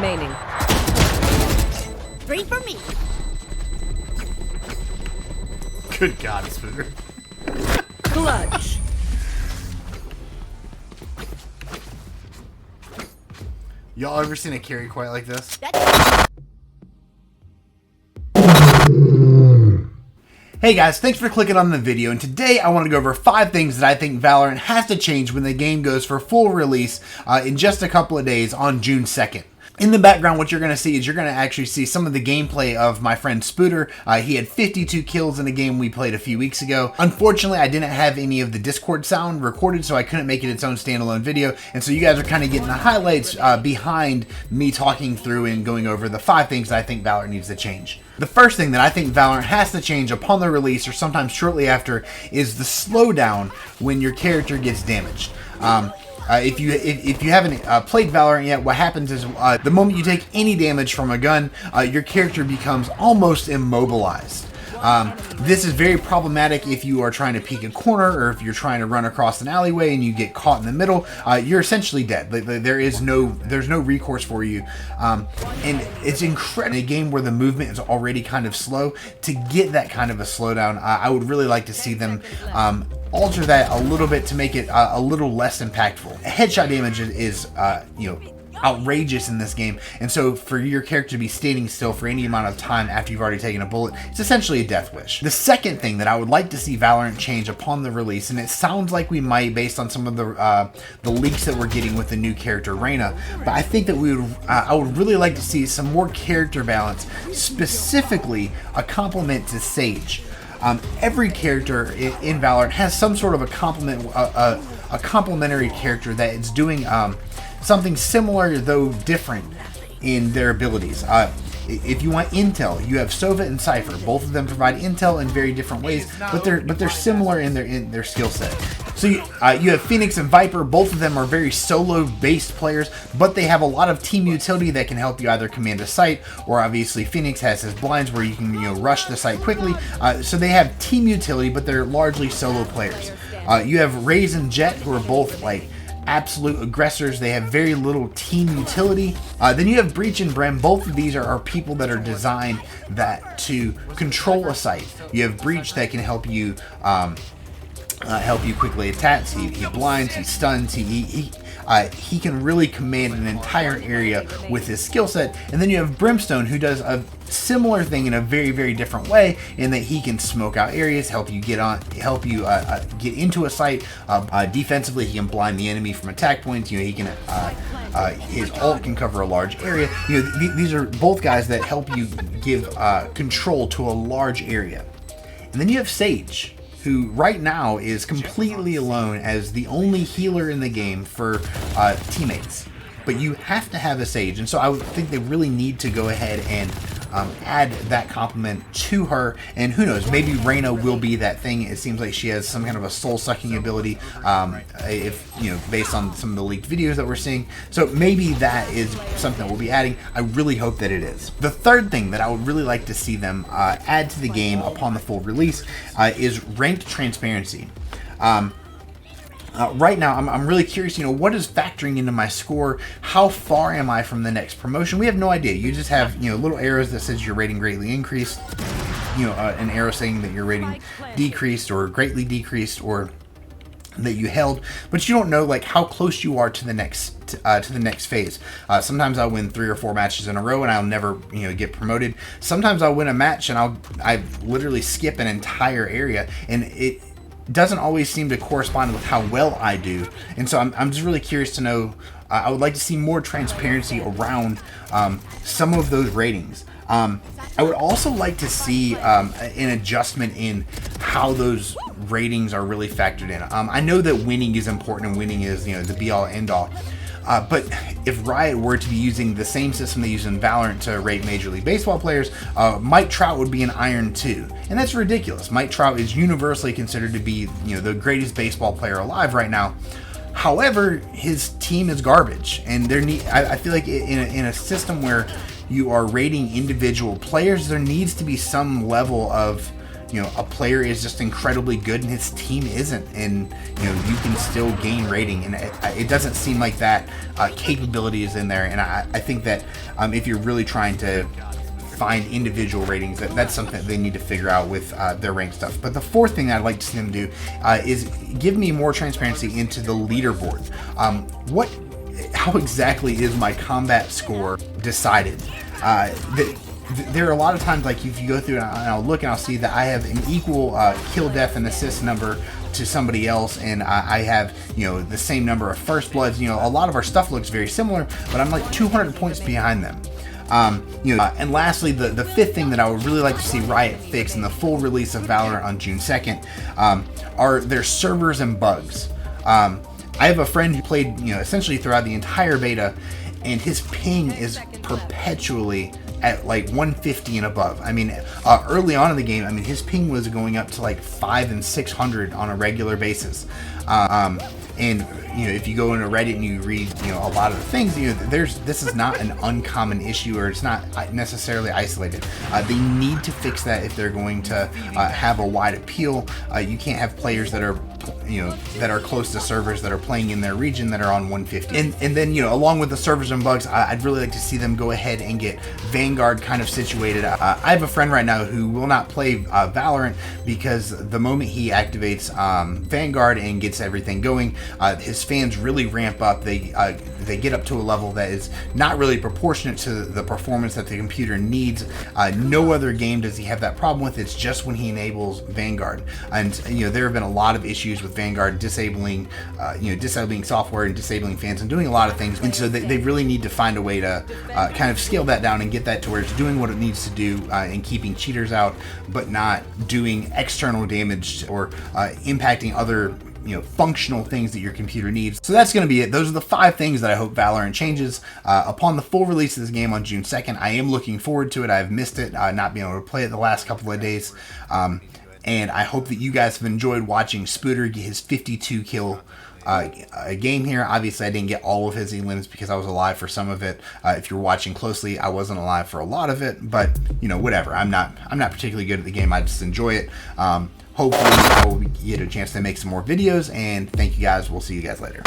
remaining. 3 for me. Good God, Spooner. Clutch. Y'all ever seen a carry quite like this? Hey guys, thanks for clicking on the video, and today I want to go over 5 things that I think Valorant has to change when the game goes for full release in just a couple of days on June 2nd. In the background, what you're going to see is you're going to actually see some of the gameplay of my friend Spooter. He had 52 kills in a game we played a few weeks ago. Unfortunately, I didn't have any of the Discord sound recorded, so I couldn't make it its own standalone video. And so you guys are kind of getting the highlights behind me talking through and going over the 5 things that I think Valorant needs to change. The first thing that I think Valorant has to change upon the release, or sometimes shortly after, is the slowdown when your character gets damaged. If you haven't played Valorant yet, what happens is the moment you take any damage from a gun, your character becomes almost immobilized. This is very problematic if you are trying to peek a corner, or if you're trying to run across an alleyway and you get caught in the middle. You're essentially dead. There's no recourse for you, and it's incredible in a game where the movement is already kind of slow. To get that kind of a slowdown, I would really like to see them alter that a little bit to make it a little less impactful. Headshot damage is outrageous in this game, and so for your character to be standing still for any amount of time after you've already taken a bullet, it's essentially a death wish. The second thing that I would like to see Valorant change upon the release, and it sounds like we might based on some of the leaks that we're getting with the new character Reyna, but I think that I would really like to see some more character balance, specifically a complement to Sage. Every character in Valorant has some sort of a complementary character that is doing something similar though different in their abilities. If you want intel, you have Sova and Cypher. Both of them provide intel in very different ways, but they're similar in their skill set. So you have Phoenix and Viper. Both of them are very solo-based players, but they have a lot of team utility that can help you either command a site, or obviously Phoenix has his blinds where you can rush the site quickly. So they have team utility, but they're largely solo players. You have Raze and Jet, who are both like absolute aggressors. They have very little team utility. Then you have Breach and Brem. Both of these are people that are designed to control a site. You have Breach that can help you quickly attack. He blinds, he stuns, he can really command an entire area with his skill set. And then you have Brimstone, who does a similar thing in a very, very different way, in that he can smoke out areas, help you get into a site. Defensively, he can blind the enemy from attack points. He can his ult can cover a large area. These are both guys that help you give control to a large area. And then you have Sage, who right now is completely alone as the only healer in the game for teammates. But you have to have a Sage, and so I would think they really need to go ahead and add that complement to her. And who knows, maybe Reyna will be that thing. It seems like she has some kind of a soul-sucking ability, based on some of the leaked videos that we're seeing. So maybe that is something that we'll be adding. I really hope that it is. The third thing that I would really like to see them add to the game upon the full release is ranked transparency. Right now, I'm really curious, what is factoring into my score? How far am I from the next promotion? We have no idea. You just have, little arrows that says your rating greatly increased, an arrow saying that your rating decreased or greatly decreased, or that you held, but you don't know like how close you are to the next phase. Sometimes I'll win 3 or 4 matches in a row and I'll never get promoted. Sometimes I'll win a match and I literally skip an entire area, and it doesn't always seem to correspond with how well I do. And so I'm just really curious to know. I would like to see more transparency around some of those ratings. I would also like to see an adjustment in how those ratings are really factored in. I know that winning is important, and winning is the be-all end-all. But if Riot were to be using the same system they use in Valorant to rate Major League Baseball players, Mike Trout would be an Iron 2. And that's ridiculous. Mike Trout is universally considered to be the greatest baseball player alive right now. However, his team is garbage, and I feel like in a system where you are rating individual players, there needs to be some level of a player is just incredibly good and his team isn't, and you can still gain rating, and it doesn't seem like that capability is in there. And I think that if you're really trying to find individual ratings, that's something that they need to figure out with their rank stuff. But the fourth thing I'd like to see them do is give me more transparency into the leaderboard. How exactly is my combat score decided? There are a lot of times, like if you go through and I'll look and I'll see that I have an equal kill, death, and assist number to somebody else, and I have the same number of first bloods. A lot of our stuff looks very similar, but I'm like 200 points behind them. And lastly, the fifth thing that I would really like to see Riot fix in the full release of Valorant on June 2nd are their servers and bugs. I have a friend who played essentially throughout the entire beta, and his ping is perpetually at like 150 and above. I mean, early on in the game, his ping was going up to like 500 and 600 on a regular basis. And if you go into Reddit and you read a lot of the things, this is not an uncommon issue, or it's not necessarily isolated. They need to fix that if they're going to have a wide appeal. You can't have players that are that are close to servers that are playing in their region that are on 150. And then along with the servers and bugs, I'd really like to see them go ahead and get Vanguard kind of situated. I have a friend right now who will not play Valorant because the moment he activates Vanguard and gets everything going, his fans really ramp up. They get up to a level that is not really proportionate to the performance that the computer needs. No other game does he have that problem with. It's just when he enables Vanguard. And there have been a lot of issues with Vanguard disabling software and disabling fans and doing a lot of things. And so they really need to find a way to kind of scale that down and get that to where it's doing what it needs to do and keeping cheaters out, but not doing external damage or impacting other functional things that your computer needs. So that's going to be it. Those are the 5 things that I hope Valorant changes upon the full release of this game on June 2nd. I am looking forward to it. I've missed it, not being able to play it the last couple of days. And I hope that you guys have enjoyed watching Spooter get his 52 kill game here. Obviously, I didn't get all of his elims because I was alive for some of it. If you're watching closely, I wasn't alive for a lot of it, but whatever. I'm not particularly good at the game. I just enjoy it. Hopefully, I will get a chance to make some more videos, and thank you guys. We'll see you guys later.